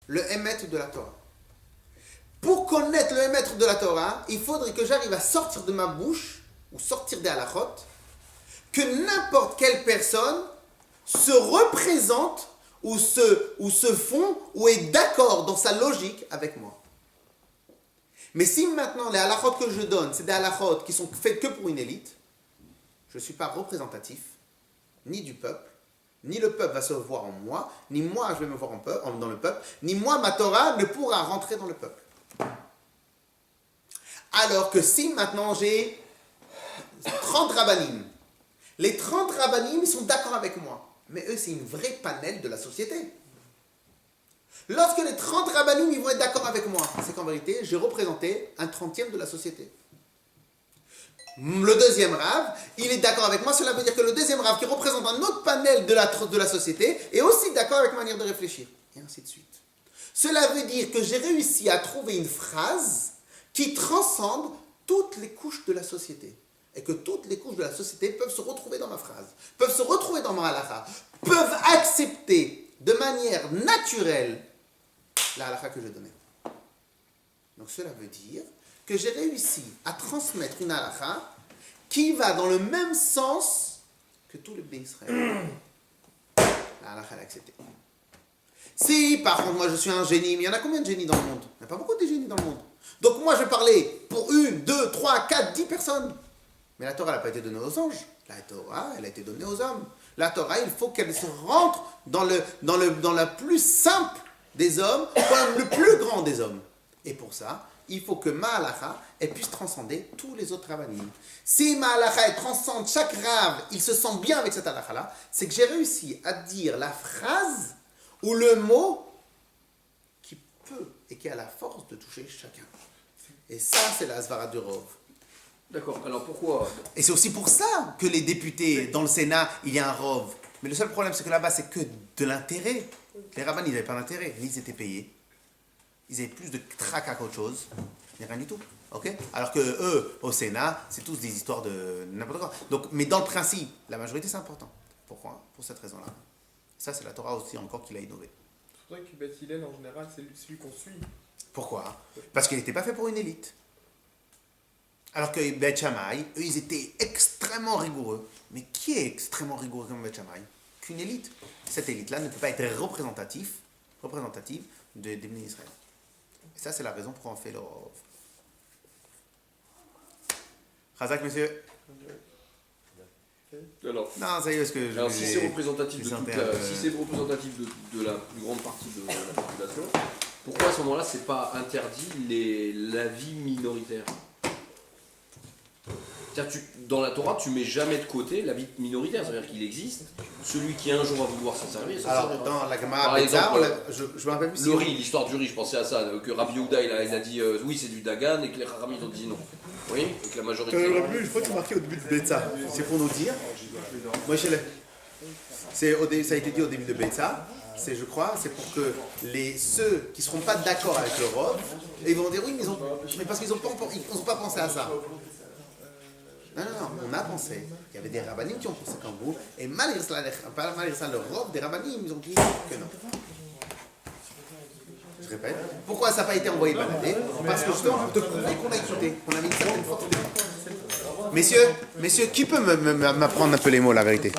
le émettre de la Torah. Pour connaître le émettre de la Torah, il faudrait que j'arrive à sortir de ma bouche, ou sortir des halachot, que n'importe quelle personne se représente ou se fond ou est d'accord dans sa logique avec moi. Mais si maintenant les halachot que je donne, c'est des halachot qui sont faits que pour une élite, je ne suis pas représentatif, ni du peuple, ni le peuple va se voir en moi, ni moi je vais me voir dans le peuple, ni moi ma Torah ne pourra rentrer dans le peuple. Alors que si maintenant j'ai 30 rabbanim, les 30 rabbanim ils sont d'accord avec moi, mais eux c'est une vraie panel de la société. Lorsque les 30 rabbanim ils vont être d'accord avec moi, c'est qu'en vérité j'ai représenté un 30e de la société. Le deuxième rave, il est d'accord avec moi, cela veut dire que le deuxième rave qui représente un autre panel de la société est aussi d'accord avec ma manière de réfléchir, et ainsi de suite. Cela veut dire que j'ai réussi à trouver une phrase qui transcende toutes les couches de la société. Et que toutes les couches de la société peuvent se retrouver dans ma phrase, peuvent se retrouver dans ma halakha, peuvent accepter de manière naturelle la halakha que je donnais. Donc cela veut dire que j'ai réussi à transmettre une halakha qui va dans le même sens que tout le béni Israël. La halakha l'a accepté. Si par contre moi je suis un génie, mais il y en a combien de génies dans le monde? Il n'y a pas beaucoup de génies dans le monde. Donc moi je vais parler pour 1, 2, 3, 4, 10 personnes. Mais la Torah n'a pas été donnée aux anges. La Torah, elle a été donnée aux hommes. La Torah, il faut qu'elle se rentre dans la plus simple des hommes, comme le plus grand des hommes. Et pour ça, il faut que ma halakha, elle puisse transcender tous les autres rabbanim. Si ma halakha, elle transcende chaque rave, il se sent bien avec cette halakha-là, c'est que j'ai réussi à dire la phrase ou le mot qui peut et qui a la force de toucher chacun. Et ça, c'est la svara du Rov. D'accord, alors pourquoi? Et c'est aussi pour ça que les députés, dans le Sénat, il y a un Rov. Mais le seul problème, c'est que là-bas, c'est que de l'intérêt. Les rabbins, ils n'avaient pas d'intérêt, ni ils étaient payés. Ils avaient plus de tracas qu'autre chose. Il n'y a rien du tout. Okay, alors que eux, au Sénat, c'est tous des histoires de n'importe quoi. Donc, mais dans le principe, la majorité, c'est important. Pourquoi? Pour cette raison-là. Ça, c'est la Torah aussi encore qui l'a innové. C'est vrai que Beth Hillel, en général, c'est celui qu'on suit. Pourquoi? Parce qu'il n'était pas fait pour une élite. Alors que Beth Shammai, eux, ils étaient extrêmement rigoureux. Mais qui est extrêmement rigoureux comme Beth Shammai? Qu'une élite. Cette élite-là ne peut pas être représentative des bénis Israël. Et ça, c'est la raison pour on fait le Rov. Chazak, monsieur. Alors, non, ça y est, parce que alors si c'est représentatif, si c'est représentatif de la plus grande partie de la population, pourquoi à ce moment-là, c'est pas interdit l'avis minoritaire? C'est-à-dire, dans la Torah, tu mets jamais de côté l'avis minoritaire, c'est-à-dire qu'il existe. Celui qui un jour va vouloir s'en servir. Alors, dans la Gemara, par exemple, je me rappelle plus. Le riz, l'histoire du riz, je pensais à ça, que Rabbi Yehuda il a dit oui, c'est du Dagan, et que les Chachamim ils ont dit non. Oui, et que la majorité. Je crois que c'est marqué au début de Betsa. C'est pour nous dire. Moi, ça a été dit au début de Betsa. Je crois, c'est pour que ceux qui ne seront pas d'accord avec le Rov, ils vont dire oui, mais parce qu'ils n'ont pas pensé à ça. Non, on a pensé. Il y avait des rabbanim qui ont pensé comme vous, et malgré ça, le Rov des rabbanim, ils ont dit que non. Je répète. Pourquoi ça n'a pas été envoyé balader? Parce que justement, pour te prouver qu'on a écouté, qu'on a mis une certaine faute. Messieurs, qui peut m'apprendre un peu les mots, la vérité?